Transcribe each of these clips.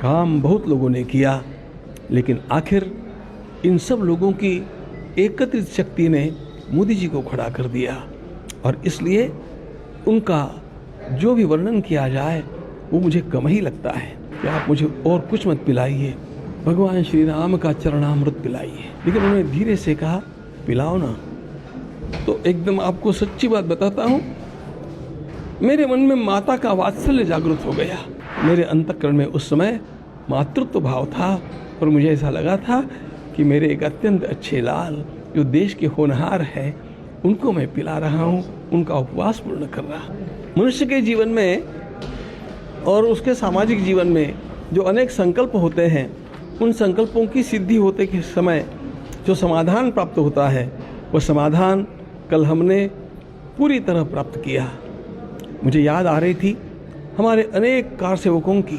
काम बहुत लोगों ने किया, लेकिन आखिर इन सब लोगों की एकत्रित शक्ति ने मोदी जी को खड़ा कर दिया। और इसलिए उनका जो भी वर्णन किया जाए वो मुझे कम ही लगता है कि आप मुझे और कुछ मत पिलाइए, भगवान श्री राम का चरणामृत पिलाइए। लेकिन उन्होंने धीरे से कहा, पिलाओ ना। तो एकदम आपको सच्ची बात बताता हूँ, मेरे मन में माता का वात्सल्य जागृत हो गया। मेरे अंतःकरण में उस समय मातृत्व भाव था और मुझे ऐसा लगा था कि मेरे एक अत्यंत अच्छे लाल जो देश के होनहार है उनको मैं पिला रहा हूँ, उनका उपवास पूर्ण कर रहा हूँ। मनुष्य के जीवन में और उसके सामाजिक जीवन में जो अनेक संकल्प होते हैं, उन संकल्पों की सिद्धि होते के समय जो समाधान प्राप्त होता है, वह समाधान कल हमने पूरी तरह प्राप्त किया। मुझे याद आ रही थी हमारे अनेक कार सेवकों की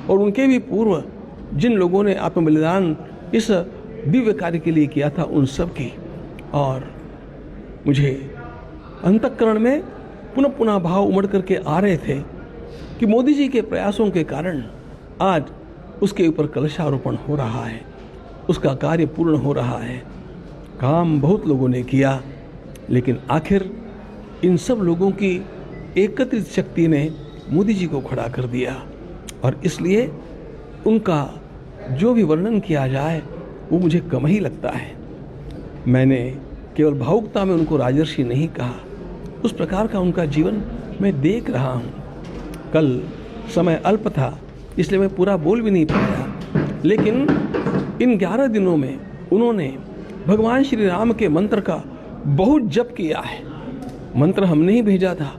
और उनके भी पूर्व जिन लोगों ने आत्म बलिदान इस दिव्य कार्य के लिए किया था, उन सब की। और मुझे अंतःकरण में पुनः पुनः भाव उमड़ करके आ रहे थे कि मोदी जी के प्रयासों के कारण आज उसके ऊपर कलशारोपण हो रहा है, उसका कार्य पूर्ण हो रहा है। काम बहुत लोगों ने किया, लेकिन आखिर इन सब लोगों की एकत्रित शक्ति ने मोदी जी को खड़ा कर दिया। और इसलिए उनका जो भी वर्णन किया जाए वो मुझे कम ही लगता है। मैंने केवल भावुकता में उनको राजर्षि नहीं कहा, उस प्रकार का उनका जीवन मैं देख रहा हूँ। कल समय अल्प था इसलिए मैं पूरा बोल भी नहीं पाया, लेकिन इन 11 दिनों में उन्होंने भगवान श्री राम के मंत्र का बहुत जप किया है। मंत्र हमने ही भेजा था,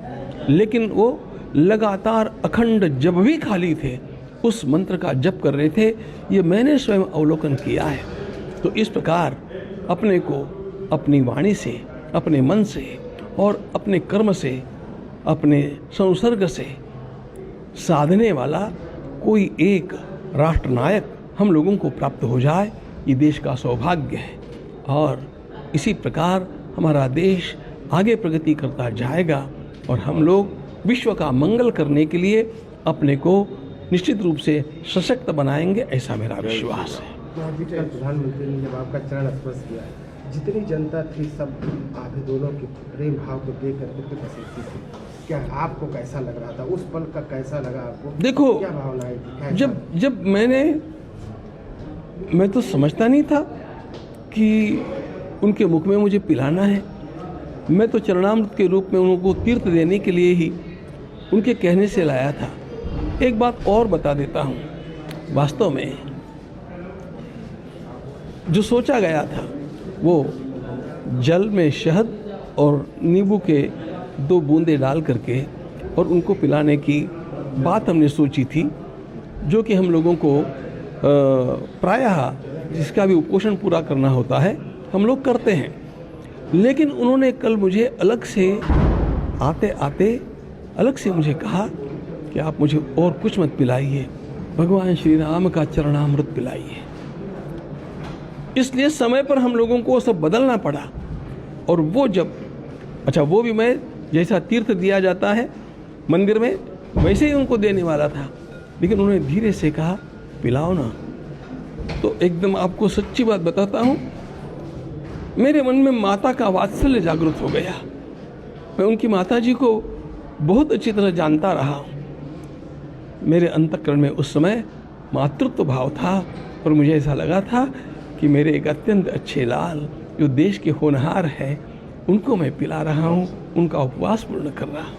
लेकिन वो लगातार अखंड जब भी खाली थे उस मंत्र का जप कर रहे थे। ये मैंने स्वयं अवलोकन किया है। तो इस प्रकार अपने को अपनी वाणी से, अपने मन से और अपने कर्म से, अपने संसर्ग से साधने वाला कोई एक राष्ट्रनायक हम लोगों को प्राप्त हो जाए, ये देश का सौभाग्य है। और इसी प्रकार हमारा देश आगे प्रगति करता जाएगा और हम लोग विश्व का मंगल करने के लिए अपने को निश्चित रूप से सशक्त बनाएंगे, ऐसा मेरा विश्वास है। प्रधानमंत्री ने जब आपका चरण स्पर्श किया, जितनी जनता थी सब आप दोनों के प्रेम भाव को देख करके बसी थी। क्या आपको कैसा लग रहा था उस पल का, कैसा लगा आपको? देखो, क्या भावनाएं थी? जब मैं तो समझता नहीं था कि उनके मुख में मुझे पिलाना है। मैं तो चरणामृत के रूप में उनको तीर्थ देने के लिए ही उनके कहने से लाया था। एक बात और बता देता हूँ, वास्तव में जो सोचा गया था वो जल में शहद और नींबू के 2 बूंदे डाल करके और उनको पिलाने की बात हमने सोची थी, जो कि हम लोगों को प्रायः जिसका भी उपोषण पूरा करना होता है हम लोग करते हैं। लेकिन उन्होंने कल मुझे अलग से आते आते अलग से मुझे कहा कि आप मुझे और कुछ मत पिलाइए, भगवान श्री राम का चरणामृत पिलाइए। इसलिए समय पर हम लोगों को सब बदलना पड़ा। और वो जब वो भी मैं जैसा तीर्थ दिया जाता है मंदिर में वैसे ही उनको देने वाला था, लेकिन उन्होंने धीरे से कहा, पिलाओ ना। तो एकदम आपको सच्ची बात बताता हूँ, मेरे मन में माता का वात्सल्य जागृत हो गया। मैं उनकी माता जी को बहुत अच्छी तरह जानता रहा हूँ। मेरे अंतःकरण में उस समय मातृत्व भाव था और मुझे ऐसा लगा था कि मेरे एक अत्यंत अच्छे लाल जो देश के होनहार है उनको मैं पिला रहा हूँ, उनका उपवास पूर्ण कर रहा हूँ।